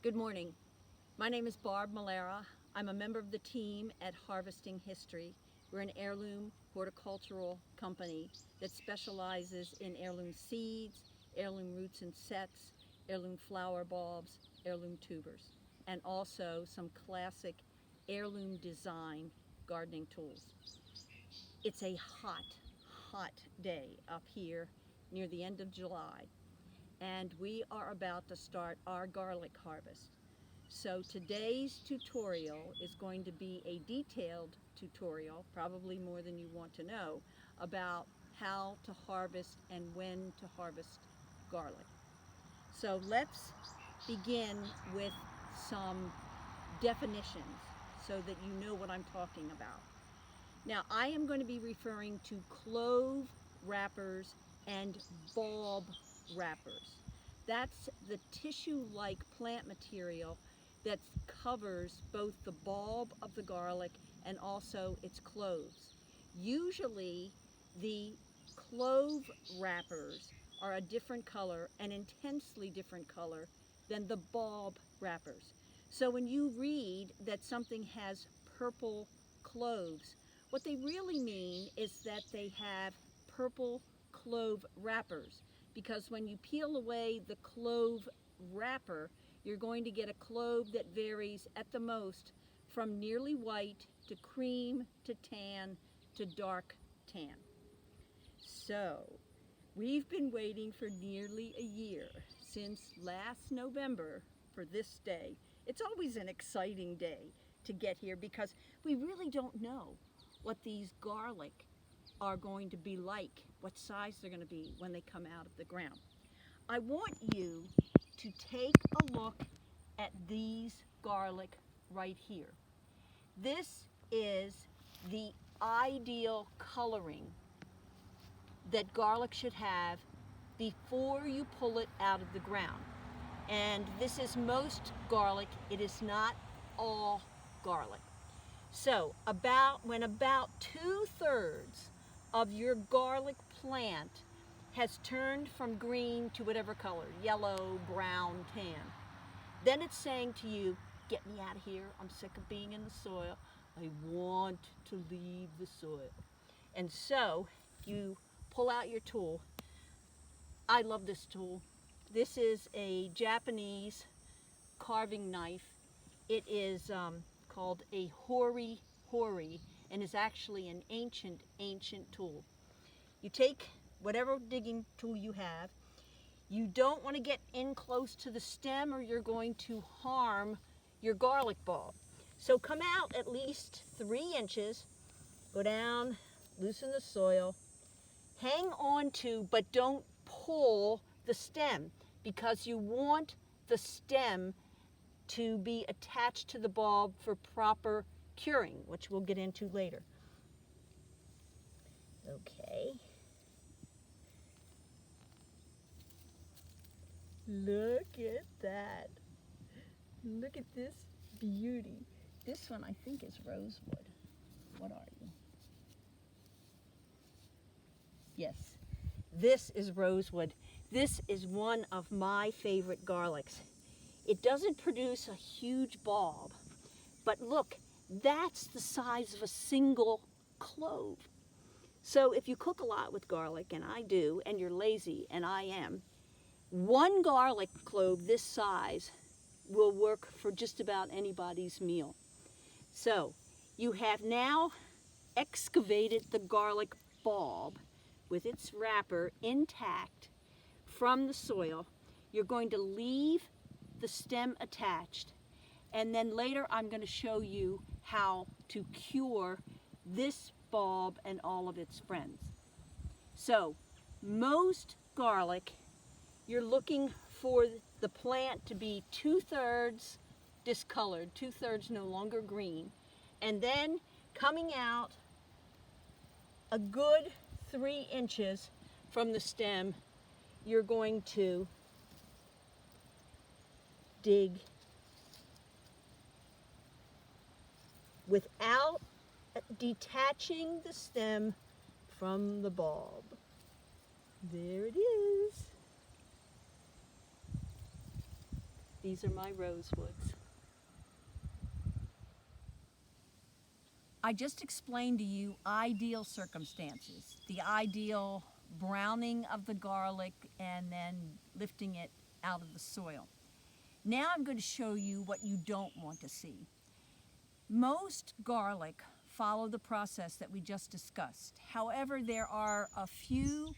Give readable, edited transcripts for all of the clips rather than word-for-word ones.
Good morning. My name is Barb Melera. I'm a member of the team at Harvesting History. We're an heirloom horticultural company that specializes in heirloom seeds, heirloom roots and sets, heirloom flower bulbs, heirloom tubers, and also some classic heirloom design gardening tools. It's a hot day up here near the end of July, and we are about to start our garlic harvest. So today's tutorial is going to be a detailed tutorial, probably more than you want to know, about how to harvest and when to harvest garlic. So let's begin with some definitions so that you know what I'm talking about. Now, I am going to be referring to clove wrappers and bulb wrappers. That's the tissue-like plant material that covers both the bulb of the garlic and also its cloves. Usually, the clove wrappers are a different color, an intensely different color than the bulb wrappers. So when you read that something has purple cloves, what they really mean is that they have purple clove wrappers, because when you peel away the clove wrapper, you're going to get a clove that varies at the most from nearly white to cream to tan to dark tan. So we've been waiting for nearly a year, since last November, for this day. It's always an exciting day to get here because we really don't know what these garlic are going to be like, what size they're going to be when they come out of the ground. I want you to take a look at these garlic right here. This is the ideal coloring that garlic should have before you pull it out of the ground. And this is most garlic, it is not all garlic. So when about 2/3 of your garlic plant has turned from green to whatever color, yellow, brown, tan, then it's saying to you, get me out of here, I'm sick of being in the soil, I want to leave the soil. And so you pull out your tool. I love this tool. This is a Japanese carving knife. It is called a hori and is actually an ancient tool. You take whatever digging tool you have. You don't want to get in close to the stem or you're going to harm your garlic bulb. So come out at least 3 inches, go down, loosen the soil, hang on to, but don't pull the stem, because you want the stem to be attached to the bulb for proper curing, which we'll get into later. Okay. Look at that. Look at this beauty. This one I think is rosewood. What are you? Yes, this is rosewood. This is one of my favorite garlics. It doesn't produce a huge bulb, but look, that's the size of a single clove. So if you cook a lot with garlic, and I do, and you're lazy, and I am, one garlic clove this size will work for just about anybody's meal. So you have now excavated the garlic bulb with its wrapper intact from the soil. You're going to leave the stem attached, and then later I'm going to show you how to cure this bulb and all of its friends. So most garlic, you're looking for the plant to be 2/3 discolored, 2/3 no longer green, and then coming out a good 3 inches from the stem, you're going to dig without detaching the stem from the bulb. There it is. These are my rosewoods. I just explained to you ideal circumstances, the ideal browning of the garlic and then lifting it out of the soil. Now I'm going to show you what you don't want to see. Most garlic follow the process that we just discussed. However, there are a few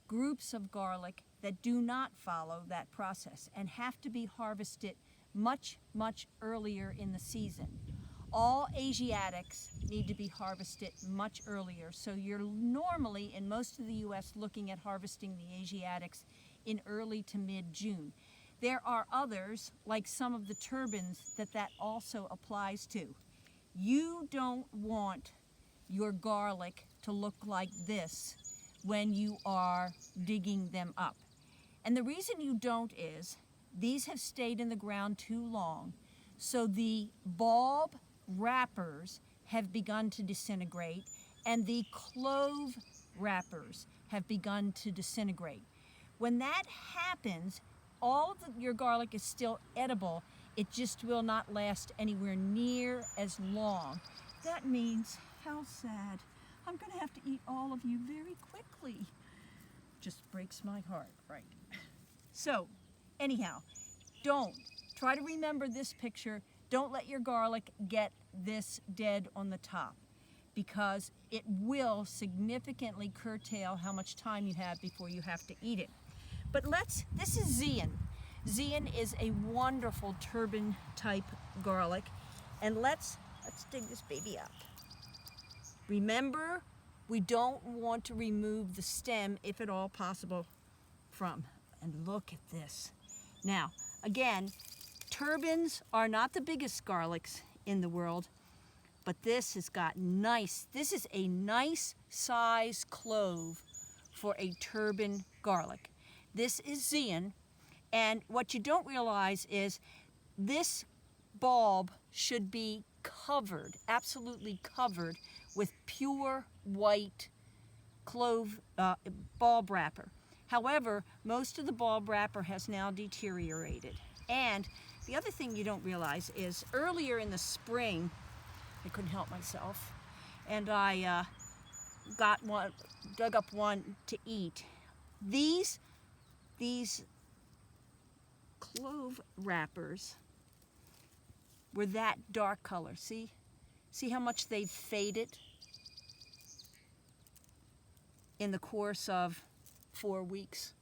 groups of garlic that do not follow that process and have to be harvested much, much earlier in the season. All Asiatics need to be harvested much earlier, so you're normally in most of the U.S. looking at harvesting the Asiatics in early to mid-June. There are others, like some of the turbans, that also applies to. You don't want your garlic to look like this when you are digging them up. And the reason you don't is these have stayed in the ground too long, so the bulb wrappers have begun to disintegrate and the clove wrappers have begun to disintegrate. When that happens, all of your garlic is still edible, it just will not last anywhere near as long. That means, how sad, I'm going to have to eat all of you very quickly. Just breaks my heart, right? So, anyhow, don't. Try to remember this picture. Don't let your garlic get this dead on the top, because it will significantly curtail how much time you have before you have to eat it. But this is Zean. Zean is a wonderful turban type garlic. And let's dig this baby up. Remember, we don't want to remove the stem, if at all possible, from. And look at this. Now, again, turbans are not the biggest garlics in the world, but this has got this is a nice size clove for a turban garlic. This is Zean, and what you don't realize is this bulb should be covered, absolutely covered, with pure white clove bulb wrapper. However, most of the bulb wrapper has now deteriorated. And the other thing you don't realize is earlier in the spring, I couldn't help myself, and I dug up one to eat. These clove wrappers were that dark color. See how much they've faded in the course of 4 weeks?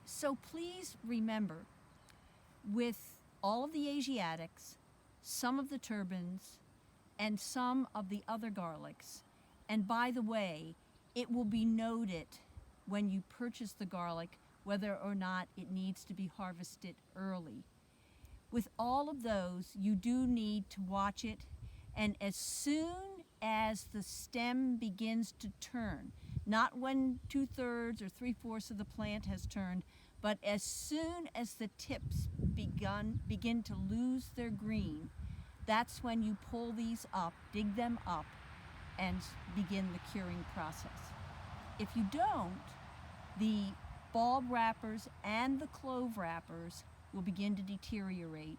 So please remember, with all of the Asiatics, some of the turbans, and some of the other garlics, and by the way, it will be noted when you purchase the garlic whether or not it needs to be harvested early. With all of those, you do need to watch it, and as soon as the stem begins to turn, not when 2/3 or 3/4 of the plant has turned, but as soon as the tips begin to lose their green, that's when you pull these up, dig them up, and begin the curing process. If you don't, the bulb wrappers and the clove wrappers will begin to deteriorate,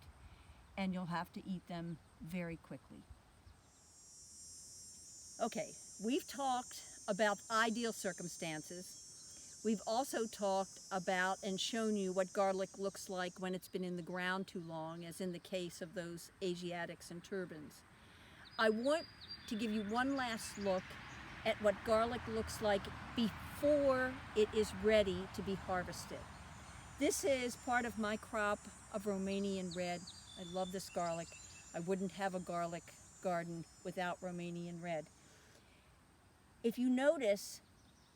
and you'll have to eat them very quickly. Okay, we've talked about ideal circumstances. We've also talked about and shown you what garlic looks like when it's been in the ground too long, as in the case of those Asiatics and turbans. I want to give you one last look at what garlic looks like before it is ready to be harvested. This is part of my crop of Romanian red. I love this garlic. I wouldn't have a garlic garden without Romanian red. If you notice,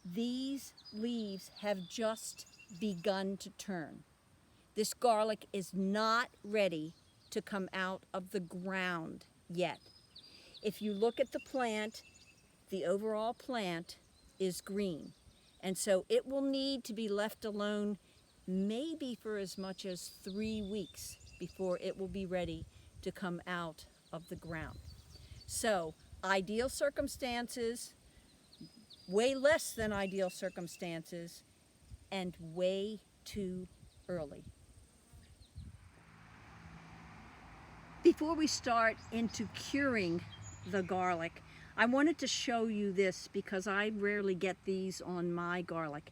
these leaves have just begun to turn. This garlic is not ready to come out of the ground yet. If you look at the plant, the overall plant is green. And so it will need to be left alone maybe for as much as 3 weeks before it will be ready to come out of the ground. So, ideal circumstances, way less than ideal circumstances, and way too early. before we start into curing the garlic, I wanted to show you this because I rarely get these on my garlic.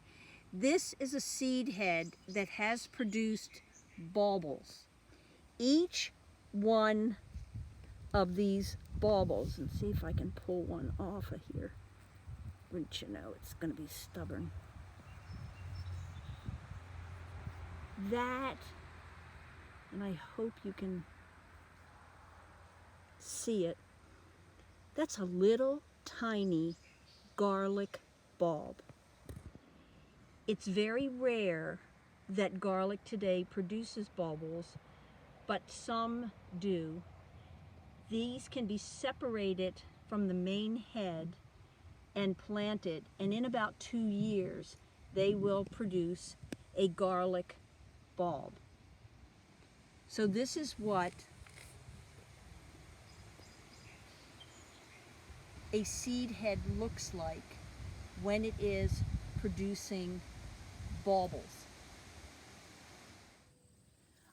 This is a seed head that has produced baubles. Each one of these baubles, and see if I can pull one off of here. Wouldn't you know, it's going to be stubborn. That, and I hope you can see it, that's a little tiny garlic bulb. It's very rare that garlic today produces baubles, but some do. These can be separated from the main head and planted, and in about 2 years they will produce a garlic bulb. So this is what a seed head looks like when it is producing baubles.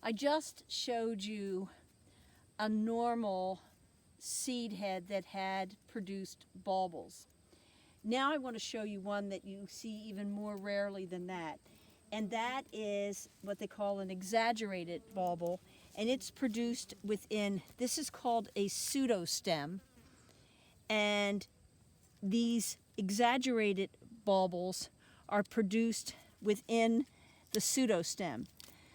I just showed you a normal seed head that had produced baubles. Now I want to show you one that you see even more rarely than that, and that is what they call an exaggerated bauble, and it's produced within, this is called a pseudostem, and these exaggerated baubles are produced within the pseudostem.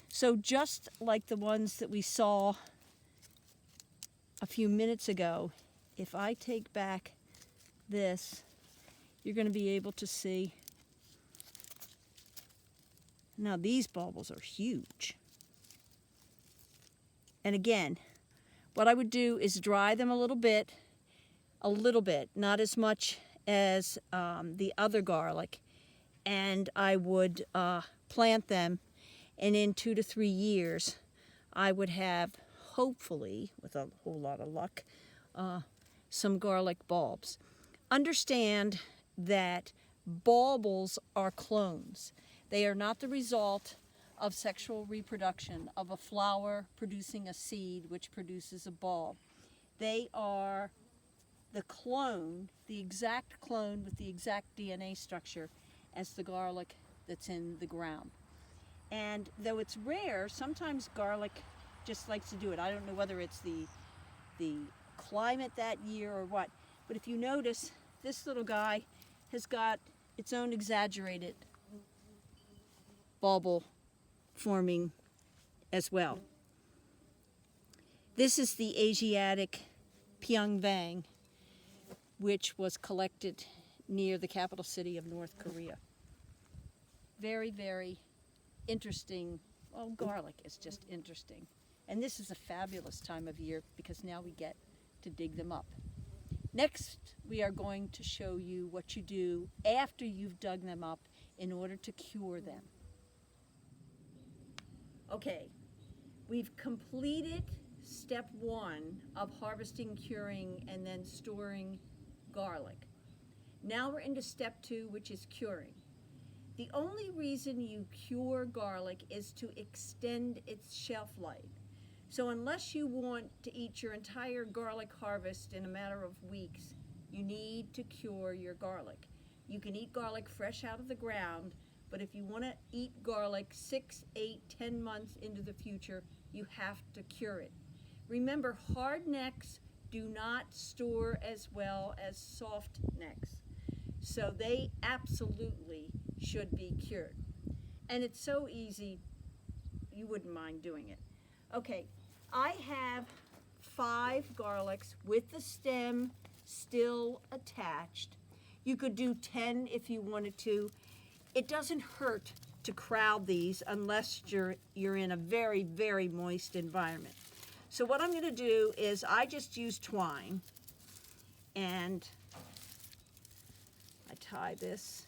So just like the ones that we saw a few minutes ago, if I take back this, you're going to be able to see. Now these baubles are huge. And again, what I would do is dry them a little bit, not as much as the other garlic, and I would plant them, and in 2 to 3 years I would have, hopefully, with a whole lot of luck, some garlic bulbs. Understand that baubles are clones. They are not the result of sexual reproduction, of a flower producing a seed which produces a bulb. They are the clone, the exact clone with the exact DNA structure as the garlic that's in the ground. And though it's rare, sometimes garlic just likes to do it. I don't know whether it's the climate that year or what, but if you notice, this little guy has got its own exaggerated bauble forming as well. This is the Asiatic Pyongyang, which was collected near the capital city of North Korea. Very, very interesting. Well, garlic is just interesting. And this is a fabulous time of year because now we get to dig them up. Next, we are going to show you what you do after you've dug them up in order to cure them. Okay, we've completed step 1 of harvesting, curing, and then storing garlic. Now we're into step 2, which is curing. The only reason you cure garlic is to extend its shelf life. So unless you want to eat your entire garlic harvest in a matter of weeks, you need to cure your garlic. You can eat garlic fresh out of the ground, but if you want to eat garlic 6, 8, 10 months into the future, you have to cure it. Remember, hard necks do not store as well as soft necks. So they absolutely should be cured. And it's so easy, you wouldn't mind doing it. Okay, I have 5 garlics with the stem still attached. You could do 10 if you wanted to. It doesn't hurt to crowd these unless you're in a very, very moist environment. So what I'm going to do is I just use twine, and I tie this.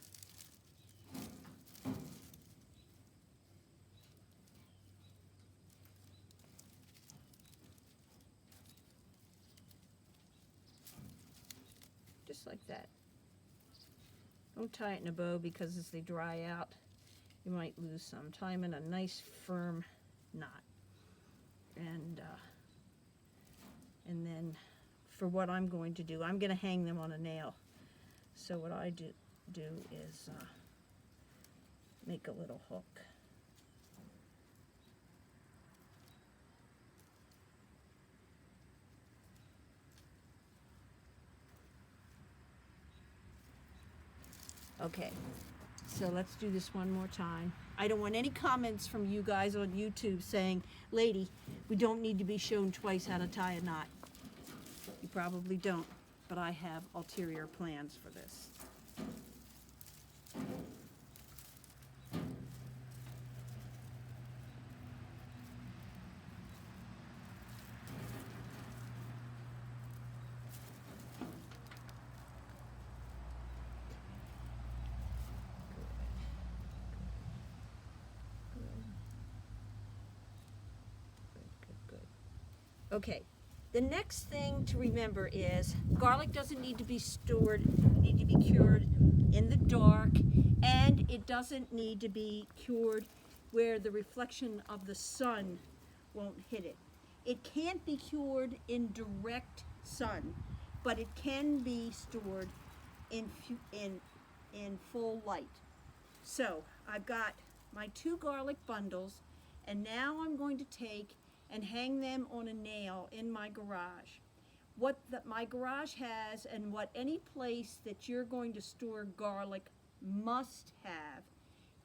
Just like that. Don't tie it in a bow because as they dry out, you might lose some. Tie them in a nice firm knot. And and for what I'm going to do, I'm going to hang them on a nail. So what I do is make a little hook. Okay, so let's do this one more time. I don't want any comments from you guys on YouTube saying, lady, we don't need to be shown twice how to tie a knot. You probably don't, but I have ulterior plans for this. Okay, the next thing to remember is garlic doesn't need to be stored, need to be cured in the dark, and it doesn't need to be cured where the reflection of the sun won't hit it. It can't be cured in direct sun, but it can be stored in full light. So I've got my 2 garlic bundles, and now I'm going to take and hang them on a nail in my garage. What my garage has, and what any place that you're going to store garlic must have,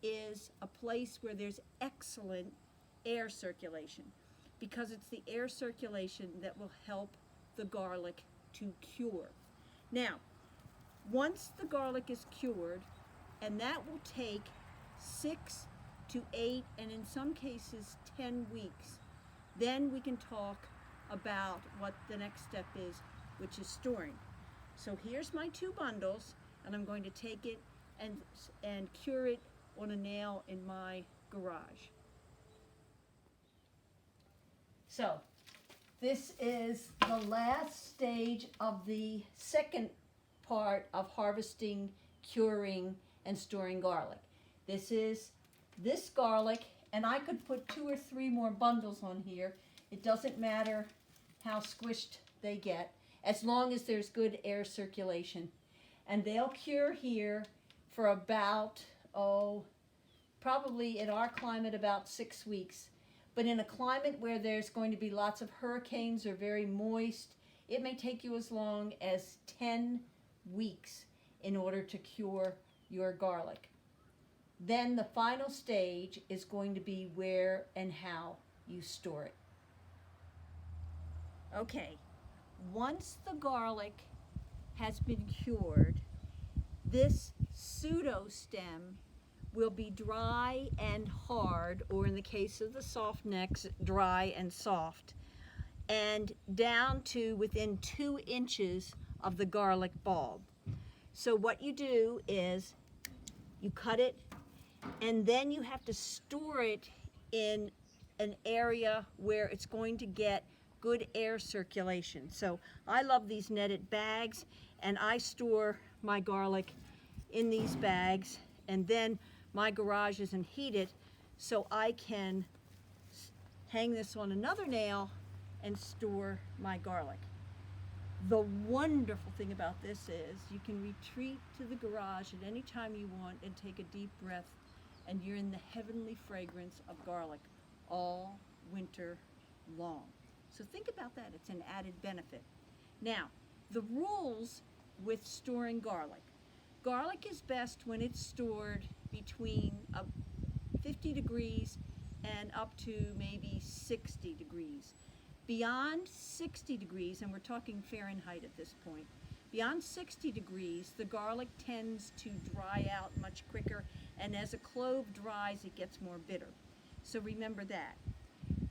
is a place where there's excellent air circulation, because it's the air circulation that will help the garlic to cure. Now, once the garlic is cured, and that will take 6 to 8, and in some cases 10 weeks, then we can talk about what the next step is, which is storing. So here's my 2 bundles, and I'm going to take it and cure it on a nail in my garage. So this is the last stage of the second part of harvesting, curing, and storing garlic. This is this garlic, and I could put 2 or 3 more bundles on here. It doesn't matter how squished they get, as long as there's good air circulation. And they'll cure here for about, probably in our climate about 6 weeks. But in a climate where there's going to be lots of hurricanes or very moist, it may take you as long as 10 weeks in order to cure your garlic. Then the final stage is going to be where and how you store it. Okay, once the garlic has been cured, this pseudostem will be dry and hard, or in the case of the soft necks, dry and soft, and down to within 2 inches of the garlic bulb. So what you do is you cut it, and then you have to store it in an area where it's going to get good air circulation. So I love these netted bags, and I store my garlic in these bags, and then my garage isn't heated, so I can hang this on another nail and store my garlic. The wonderful thing about this is you can retreat to the garage at any time you want and take a deep breath, and you're in the heavenly fragrance of garlic all winter long. So think about that. It's an added benefit. Now, the rules with storing garlic. Garlic is best when it's stored between 50 degrees and up to maybe 60 degrees. Beyond 60 degrees, and we're talking Fahrenheit at this point, beyond 60 degrees, the garlic tends to dry out much quicker, and as a clove dries, it gets more bitter. So remember that.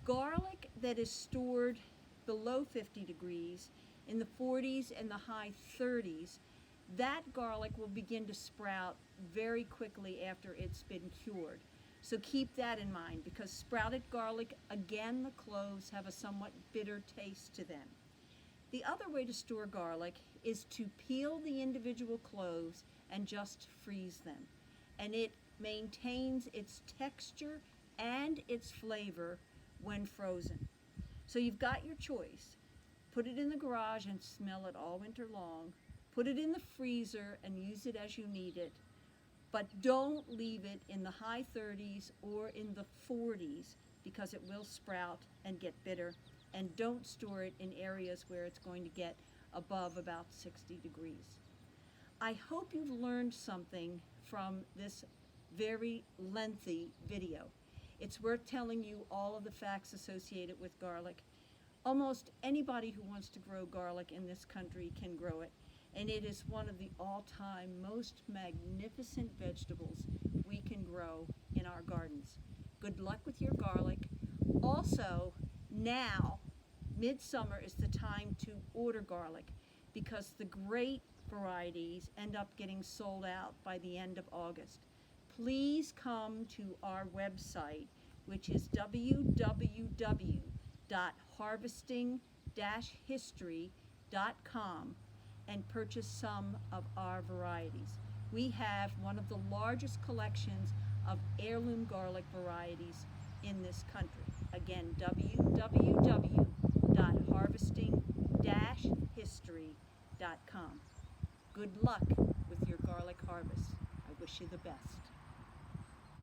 Garlic that is stored below 50 degrees, in the 40s and the high 30s, that garlic will begin to sprout very quickly after it's been cured. So keep that in mind, because sprouted garlic, again, the cloves have a somewhat bitter taste to them. The other way to store garlic is to peel the individual cloves and just freeze them. And it maintains its texture and its flavor when frozen. So you've got your choice. Put it in the garage and smell it all winter long. Put it in the freezer and use it as you need it. But don't leave it in the high 30s or in the 40s because it will sprout and get bitter. And don't store it in areas where it's going to get above about 60 degrees. I hope you've learned something from this very lengthy video. It's worth telling you all of the facts associated with garlic. Almost anybody who wants to grow garlic in this country can grow it, and it is one of the all-time most magnificent vegetables we can grow in our gardens. Good luck with your garlic. Also, now, midsummer is the time to order garlic because the great varieties end up getting sold out by the end of August. Please come to our website, which is www.harvesting-history.com, and purchase some of our varieties. We have one of the largest collections of heirloom garlic varieties in this country. Again, www.harvesting-history.com. Good luck with your garlic harvest. I wish you the best.